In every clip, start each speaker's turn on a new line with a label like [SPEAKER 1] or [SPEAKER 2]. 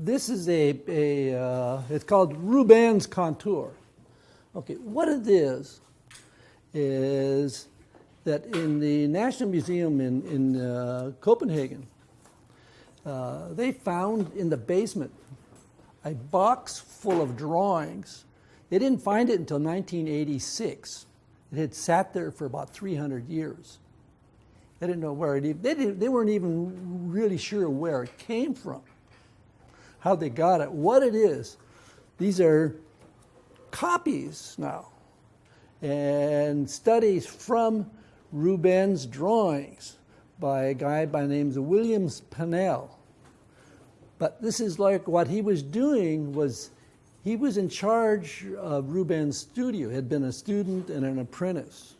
[SPEAKER 1] this is it's called Rubens contour. Okay, what it is that in the National Museum in Copenhagen, they found in the basement a box full of drawings. They didn't find it until 1986. It had sat there for about 300 years. They didn't know where they weren't even really sure where it came from, how they got it, what it is. These are copies now and studies from Rubens' drawings by a guy by the name of William Pannell. But this is like what he was doing was he was in charge of Rubens' studio. He had been a student and an apprentice.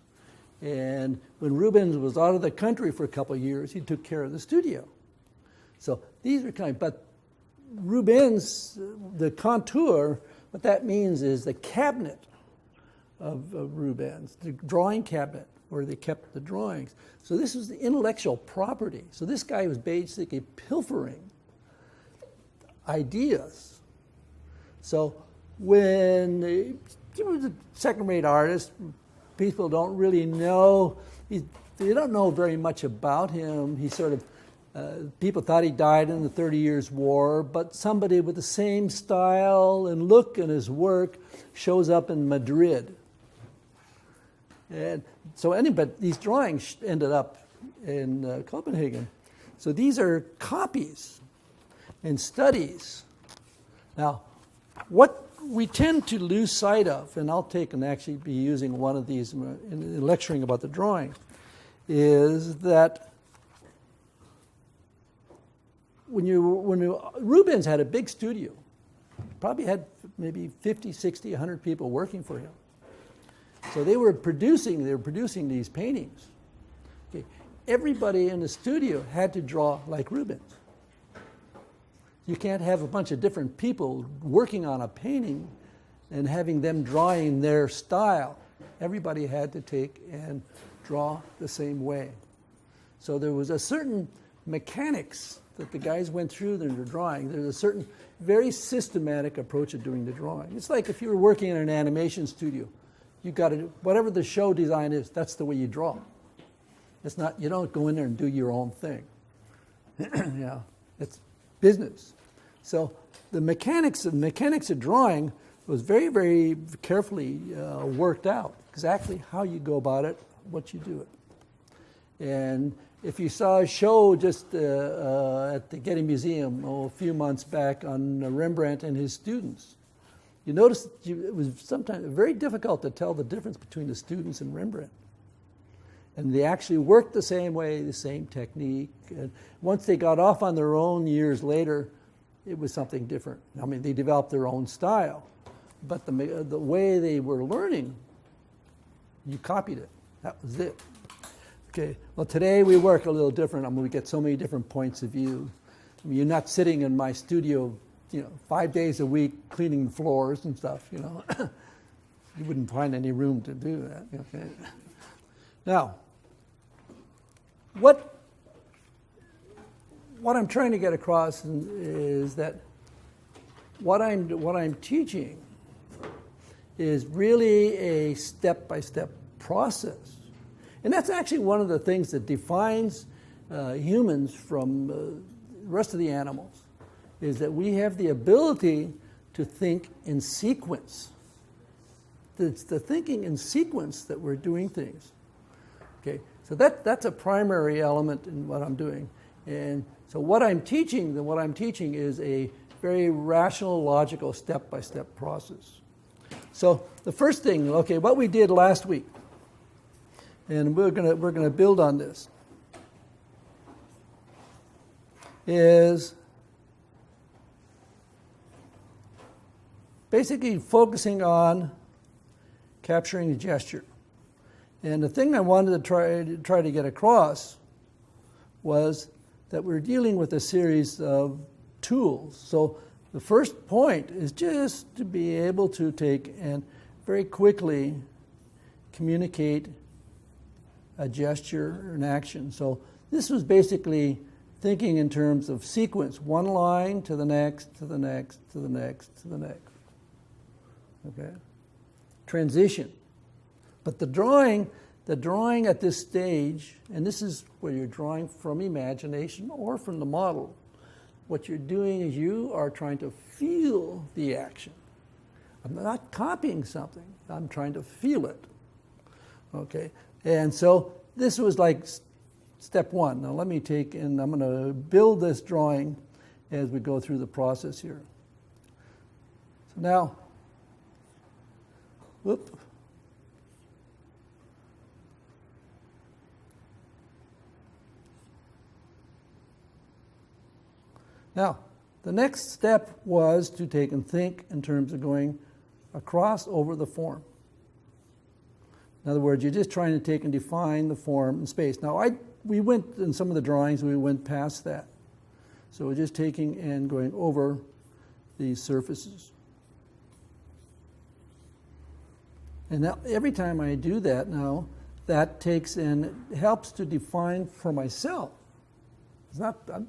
[SPEAKER 1] And when Rubens was out of the country for a couple of years, he took care of the studio. So these are but Rubens, the contour, what that means is the cabinet of Rubens, the drawing cabinet where they kept the drawings. So this was the intellectual property. So this guy was basically pilfering ideas. So when he was a second-rate artist, people don't really know, they don't know very much about him. He sort of, people thought he died in the 30 Years' War, but somebody with the same style and look in his work shows up in Madrid. And so but these drawings ended up in Copenhagen. So these are copies and studies. Now, what we tend to lose sight of, and I'll take and actually be using one of these in lecturing about the drawing, is that Rubens had a big studio, probably had maybe 50, 60, 100 people working for him. So they were producing these paintings. Okay. Everybody in the studio had to draw like Rubens. You can't have a bunch of different people working on a painting and having them drawing their style. Everybody had to take and draw the same way. So there was a certain mechanics that the guys went through in their drawing. There's a certain very systematic approach of doing the drawing. It's like if you were working in an animation studio. You got to, whatever the show design is, that's the way you draw. It's not, you don't go in there and do your own thing. Yeah, it's business. So the mechanics of drawing was very, very carefully worked out, exactly how you go about it, what you do it. And if you saw a show just at the Getty Museum a few months back on Rembrandt and his students, you notice it was sometimes very difficult to tell the difference between the students and Rembrandt. And they actually worked the same way, the same technique. And once they got off on their own years later, it was something different. I mean, they developed their own style. But the way they were learning, you copied it. That was it. Okay, well, today we work a little different. I mean, we get so many different points of view. I mean, you're not sitting in my studio 5 days a week cleaning floors and stuff, You wouldn't find any room to do that, okay? Now, what I'm trying to get across is that what I'm teaching is really a step-by-step process. And that's actually one of the things that defines humans from the rest of the animals, is that we have the ability to think in sequence. It's the thinking in sequence that we're doing things. Okay, so that's a primary element in what I'm doing. And so what I'm teaching is a very rational, logical, step-by-step process. So the first thing, okay, what we did last week, and we're gonna build on this, is basically focusing on capturing the gesture. And the thing I wanted to try to get across was that we're dealing with a series of tools. So the first point is just to be able to take and very quickly communicate a gesture or an action. So this was basically thinking in terms of sequence, one line to the next, to the next, to the next, to the next. Okay? Transition. But the drawing at this stage, and this is where you're drawing from imagination or from the model, what you're doing is you are trying to feel the action. I'm not copying something. I'm trying to feel it. Okay? And so this was like step one. Now let me take, and I'm going to build this drawing as we go through the process here. So now, whoop. Now, the next step was to take and think in terms of going across over the form. In other words, you're just trying to take and define the form in space. Now, we went in some of the drawings, we went past that. So we're just taking and going over these surfaces. And now, every time I do that now, that takes and helps to define for myself.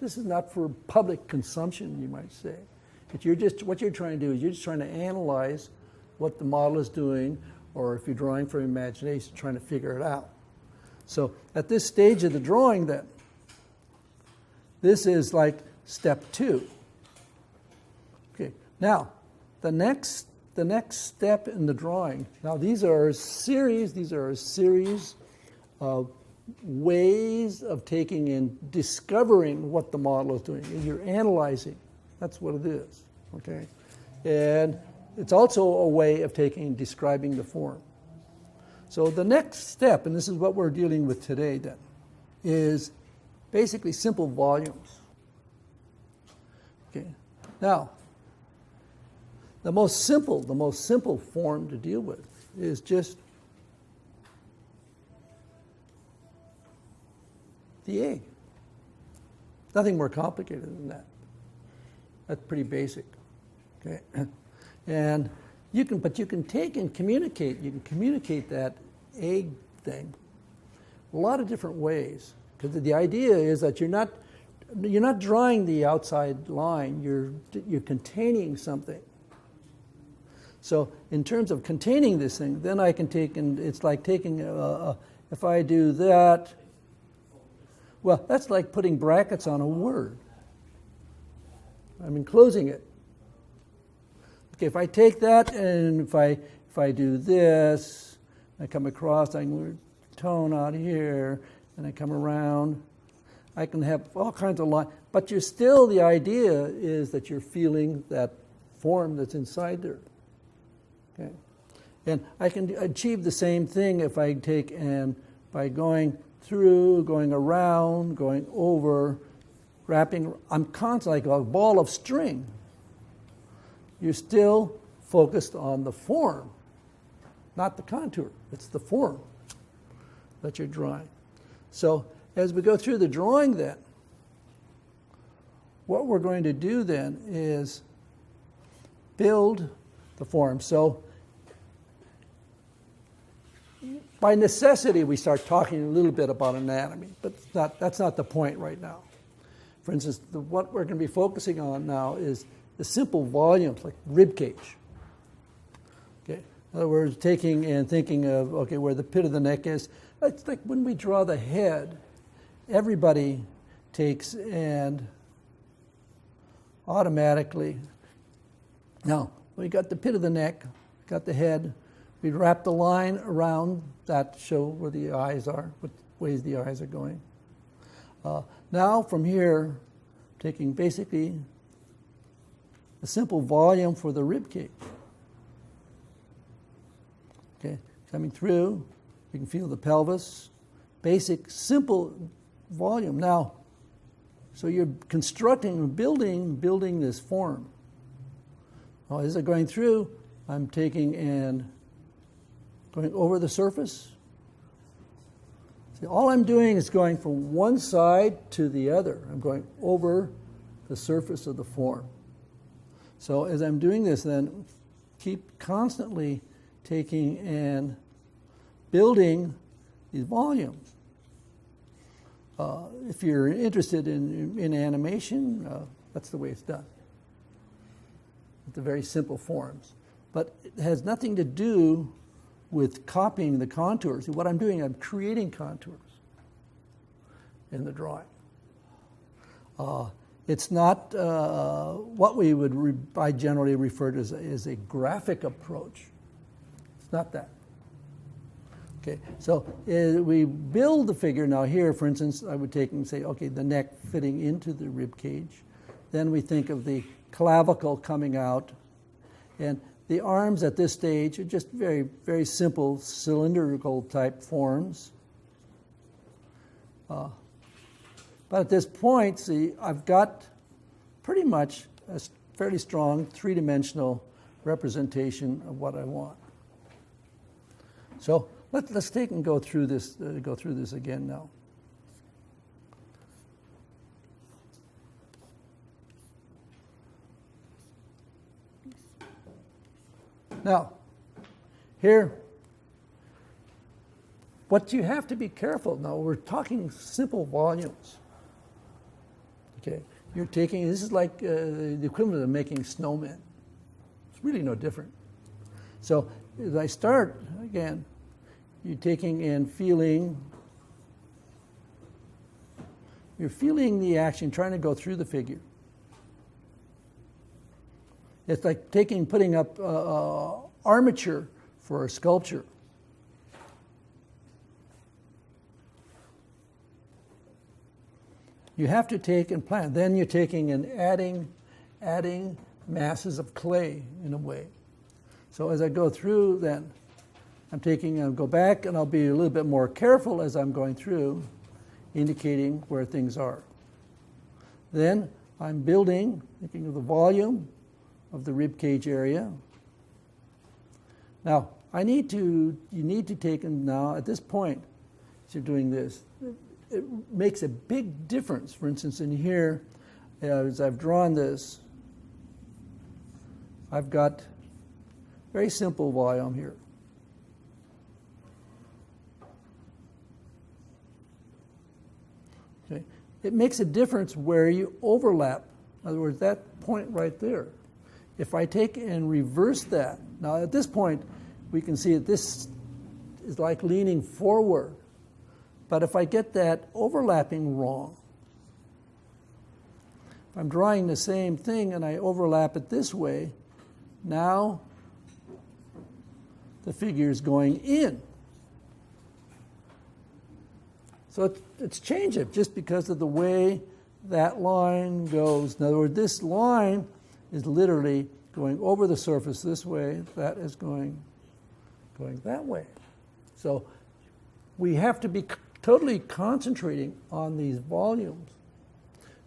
[SPEAKER 1] This is not for public consumption, you might say. But what you're trying to do is you're just trying to analyze what the model is doing, or if you're drawing from imagination, trying to figure it out. So at this stage of the drawing then, this is like step 2. Okay, now the next step in the drawing, now these are a series of ways of taking and discovering what the model is doing. You're analyzing. That's what it is. Okay? And it's also a way of taking and describing the form. So the next step, and this is what we're dealing with today then, is basically simple volumes. Okay? Now, the most simple form to deal with is just the egg. Nothing more complicated than that. That's pretty basic. Okay? And you can take and communicate. You can communicate that egg thing a lot of different ways. Because the idea is that you're not drawing the outside line. You're containing something. So in terms of containing this thing, then I can take and it's like taking if I do that. Well, that's like putting brackets on a word. I'm enclosing it. Okay, if I take that and if I do this, I come across, I can tone out here, and I come around. I can have all kinds of lines, but the idea is that you're feeling that form that's inside there. Okay, and I can achieve the same thing if I take and by going through, going around, going over, wrapping. I'm constantly like a ball of string. You're still focused on the form, not the contour. It's the form that you're drawing. So as we go through the drawing then, what we're going to do then is build the form. So by necessity, we start talking a little bit about anatomy, but that's not the point right now. For instance, what we're going to be focusing on now is the simple volumes, like rib cage. Okay, in other words, taking and thinking of where the pit of the neck is. It's like when we draw the head, everybody takes and automatically. Now we got the pit of the neck, got the head. We wrap the line around that to show where the eyes are, what ways the eyes are going. Now from here, taking basically a simple volume for the rib cage. Okay, coming through, you can feel the pelvis. Basic, simple volume. Now, so you're constructing and building this form. Now, as I'm going through, I'm taking and going over the surface. See, all I'm doing is going from one side to the other. I'm going over the surface of the form. So as I'm doing this, then keep constantly taking and building these volumes. If you're interested in animation, that's the way it's done. It's the very simple forms. But it has nothing to do with copying the contours. What I'm doing, I'm creating contours in the drawing. It's not what we would I generally refer to as a graphic approach. It's not that. Okay, so we build the figure. Now here, for instance, I would take and say, okay, the neck fitting into the rib cage. Then we think of the clavicle coming out. And the arms at this stage are just very, very simple cylindrical type forms. But at this point, see, I've got pretty much a fairly strong three-dimensional representation of what I want. So let's take and go through this again now. Now, here, what you have to be careful now, we're talking simple volumes. Okay, you're taking, this is like the equivalent of making snowmen. It's really no different. So as I start, again, you're taking and feeling, you're feeling the action, trying to go through the figure. It's like putting up armature for a sculpture. You have to take and plan. Then you're taking and adding masses of clay in a way. So as I go through, then I'll go back and I'll be a little bit more careful as I'm going through, indicating where things are. Then I'm building, thinking of the volume of the rib cage area. Now, you need to take, and now at this point, as you're doing this, it makes a big difference. For instance, in here, as I've drawn this, I've got very simple volume here. Okay. It makes a difference where you overlap. In other words, that point right there. If I take and reverse that, now at this point, we can see that this is like leaning forward. But if I get that overlapping wrong, if I'm drawing the same thing and I overlap it this way, now the figure is going in. So it's changed it just because of the way that line goes. In other words, this line is literally going over the surface this way. That is going that way. So we have to be totally concentrating on these volumes.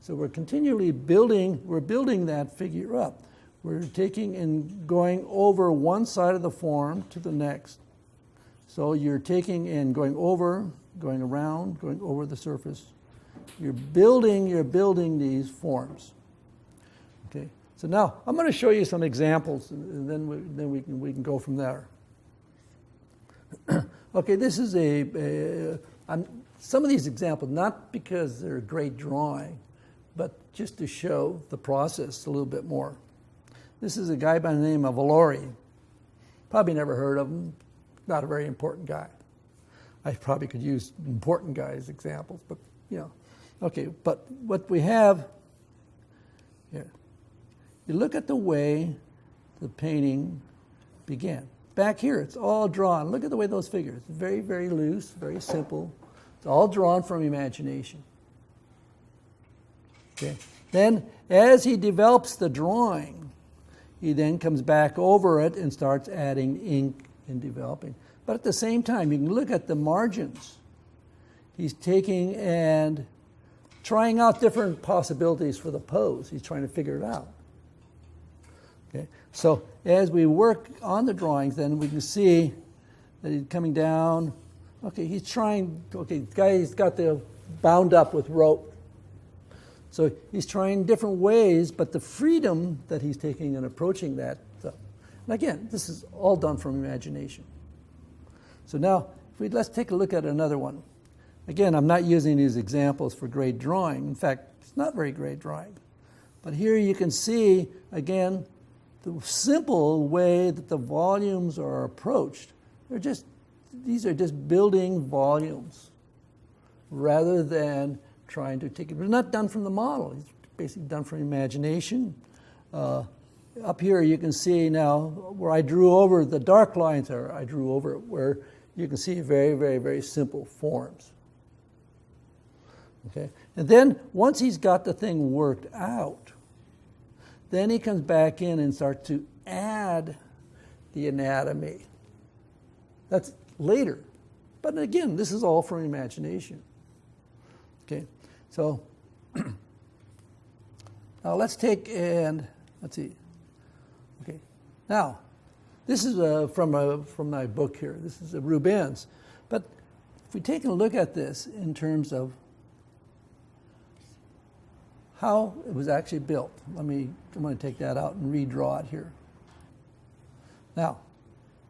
[SPEAKER 1] So we're continually building that figure up. We're taking and going over one side of the form to the next. So you're taking and going over, going around, going over the surface. You're building these forms. Okay. So now I'm going to show you some examples, and then we can go from there. Okay, this is some of these examples, not because they're a great drawing, but just to show the process a little bit more. This is a guy by the name of Allori. Probably never heard of him. Not a very important guy. I probably could use important guys examples, but Okay, but what we have here, you look at the way the painting began. Back here, it's all drawn. Look at the way those figures. Very, very loose, very simple. It's all drawn from imagination. Okay. Then, as he develops the drawing, he then comes back over it and starts adding ink and developing. But at the same time, you can look at the margins. He's taking and trying out different possibilities for the pose. He's trying to figure it out. Okay. So as we work on the drawings, then we can see that he's coming down. Okay, he's trying, the guy's got the bound up with rope. So he's trying different ways, but the freedom that he's taking and approaching that. And again, this is all done from imagination. So now, let's take a look at another one. Again, I'm not using these examples for grade drawing. In fact, it's not very great drawing. But here you can see, again, the simple way that the volumes are approached. These are just building volumes rather than trying to take it. It's not done from the model. It's basically done from imagination. Up here you can see now where I drew over the dark lines there, I drew over where you can see very, very, very simple forms. Okay? And then once he's got the thing worked out, then he comes back in and starts to add the anatomy. That's later. But again, this is all from imagination. Okay, so now let's take and let's see. Okay, now this is from my book here. This is a Rubens. But if we take a look at this in terms of how it was actually built, I'm going to take that out and redraw it here. Now,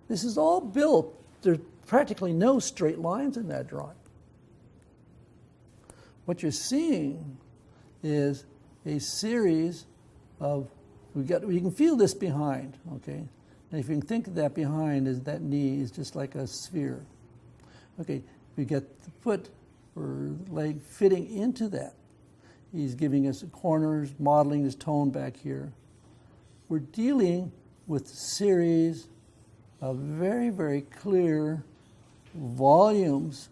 [SPEAKER 1] this is all built. There's practically no straight lines in that drawing. What you're seeing is a series of, you can feel this behind, okay? And if you can think of that behind as that knee is just like a sphere. Okay, we get the foot or leg fitting into that. He's giving us corners, modeling his tone back here. We're dealing with a series of very, very clear volumes,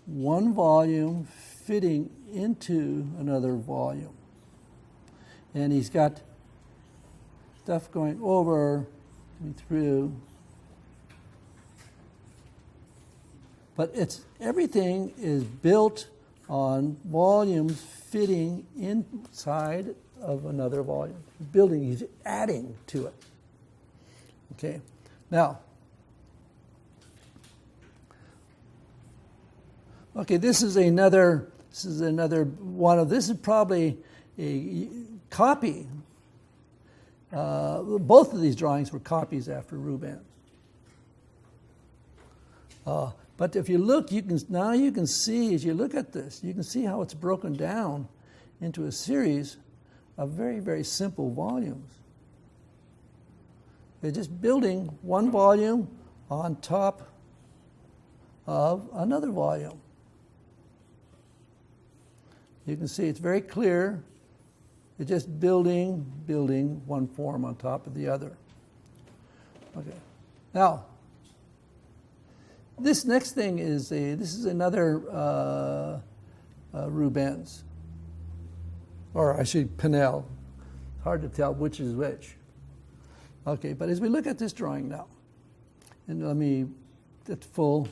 [SPEAKER 1] one volume fitting into another volume. And he's got stuff going over, coming through. But everything is built on volumes fitting inside of another volume. He's adding to it. Okay, now, this is another one of, this is probably a copy. Both of these drawings were copies after Rubens. But if you look, you can see, as you look at this, you can see how it's broken down into a series of very, very simple volumes. They're just building one volume on top of another volume. You can see it's very clear. It's just building one form on top of the other. Okay. Now, this next thing is this is another Rubens, or I should Pinel. Hard to tell which is which. Okay, but as we look at this drawing now, and let me get full.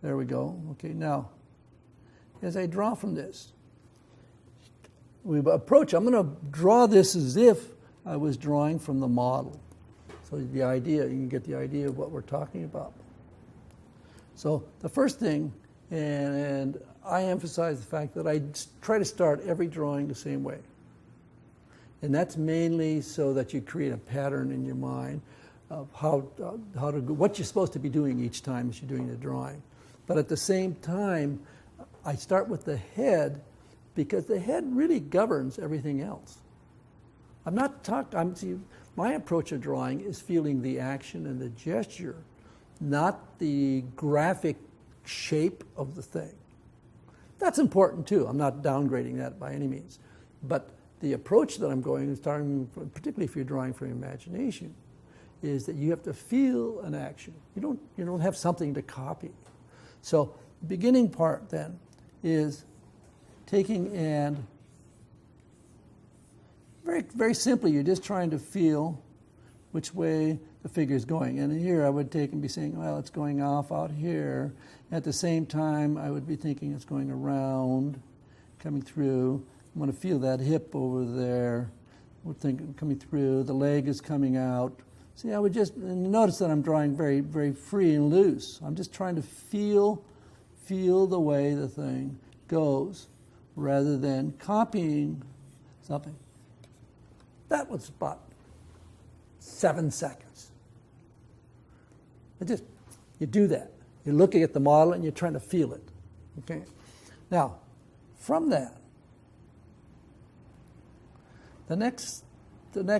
[SPEAKER 1] There we go. Okay, now as I draw from this, I'm going to draw this as if I was drawing from the model. So you can get the idea of what we're talking about. So the first thing, and I emphasize the fact that I try to start every drawing the same way. And that's mainly so that you create a pattern in your mind of what you're supposed to be doing each time as you're doing the drawing. But at the same time, I start with the head, because the head really governs everything else. My approach of drawing is feeling the action and the gesture, not the graphic shape of the thing. That's important too. I'm not downgrading that by any means. But the approach that I'm going, particularly if you're drawing from imagination, is that you have to feel an action. You don't have something to copy. So the beginning part then is taking and very, very simply, you're just trying to feel which way the figure is going. And here I would take and be saying, well, it's going off out here. At the same time, I would be thinking it's going around, coming through. I'm going to feel that hip over there. We're thinking coming through. The leg is coming out. See, I would just notice that I'm drawing very, very free and loose. I'm just trying to feel the way the thing goes, rather than copying something. That was about 7 seconds. You do that. You're looking at the model and you're trying to feel it. Okay. Now, from that, the next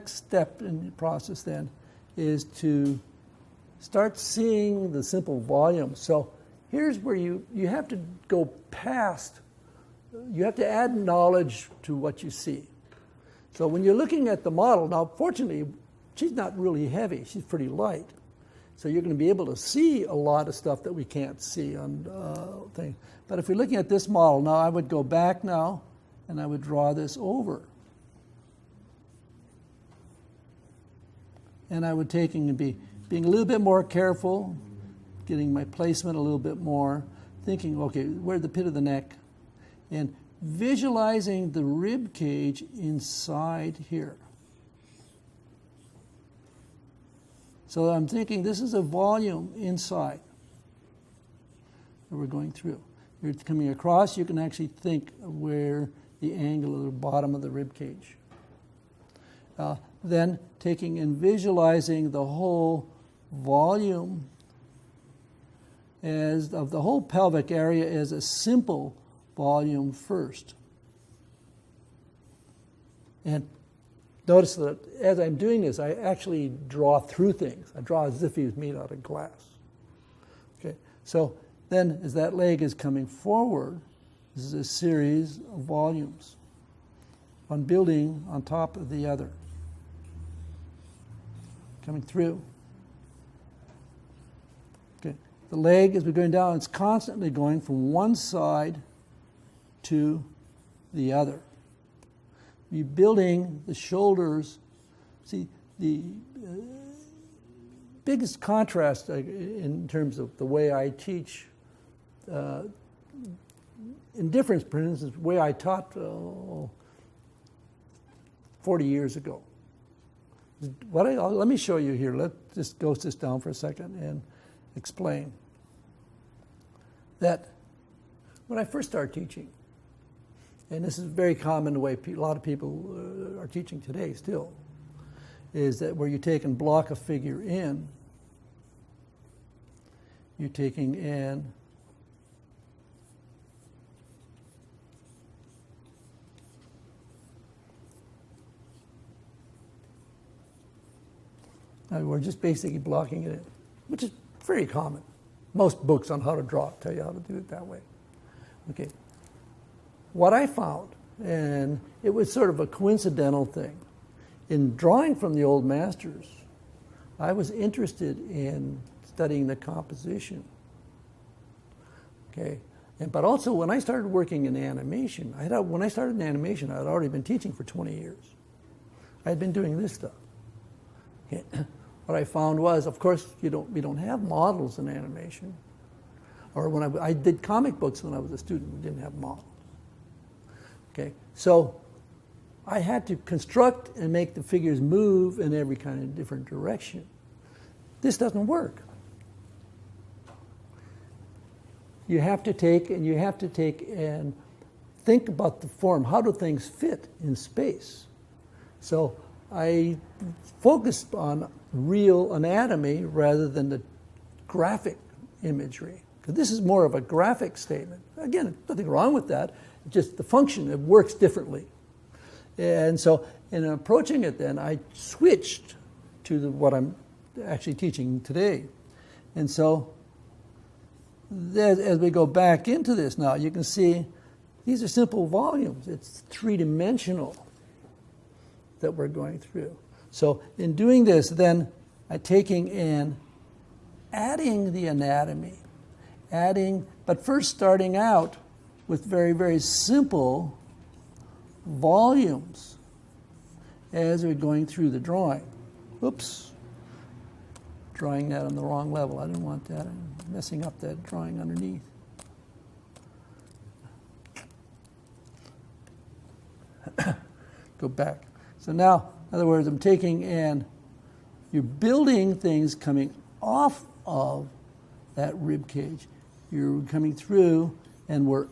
[SPEAKER 1] step in the process then is to start seeing the simple volume. So here's where you have to go past, you have to add knowledge to what you see. So when you're looking at the model, now fortunately, she's not really heavy, she's pretty light. So you're going to be able to see a lot of stuff that we can't see on things. But if we're looking at this model, now I would go back now, and I would draw this over. And I would take and being a little bit more careful, getting my placement a little bit more, thinking, okay, where's the pit of the neck? And visualizing the rib cage inside here. So I'm thinking this is a volume inside that we're going through. You're coming across, you can actually think of where the angle of the bottom of the rib cage. Then taking and visualizing the whole volume as of the whole pelvic area as a simple volume first. And notice that as I'm doing this, I actually draw through things. I draw as if he was made out of glass. Okay, so then as that leg is coming forward, this is a series of volumes, one building on top of the other. Coming through. Okay, the leg, as we're going down, it's constantly going from one side to the other. You're building the shoulders. See, the biggest contrast in terms of the way I teach, in difference, for instance, the way I taught 40 years ago. Let me show you here. Let's just go this down for a second and explain that when I first started teaching, and this is very common the way a lot of people are teaching today still, is that where you take and block a figure in, you're taking and we're just basically blocking it in, which is very common. Most books on how to draw tell you how to do it that way. Okay. What I found, and it was sort of a coincidental thing, in drawing from the old masters, I was interested in studying the composition. Okay. But also when I started working in animation, when I started in animation, I had already been teaching for 20 years. I had been doing this stuff. Okay. What I found was, of course, we don't have models in animation. Or when I did comic books when I was a student, we didn't have models. Okay, so I had to construct and make the figures move in every kind of different direction. This doesn't work. You have to take and think about the form. How do things fit in space? So I focused on real anatomy rather than the graphic imagery. Because this is more of a graphic statement. Again, nothing wrong with that. Just the function, it works differently. And so in approaching it then, I switched to what I'm actually teaching today. And so as we go back into this now, you can see these are simple volumes. It's three-dimensional that we're going through. So in doing this, then I'm taking and adding the anatomy, but first starting out with very, very simple volumes as we're going through the drawing. Oops, drawing that on the wrong level. I didn't want that. I'm messing up that drawing underneath. Go back. So now, in other words, I'm taking and you're building things coming off of that rib cage. You're coming through and we're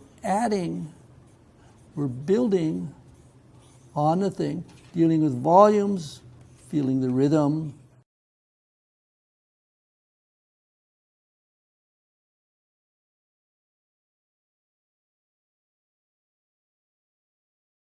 [SPEAKER 1] building on the thing, dealing with volumes, feeling the rhythm,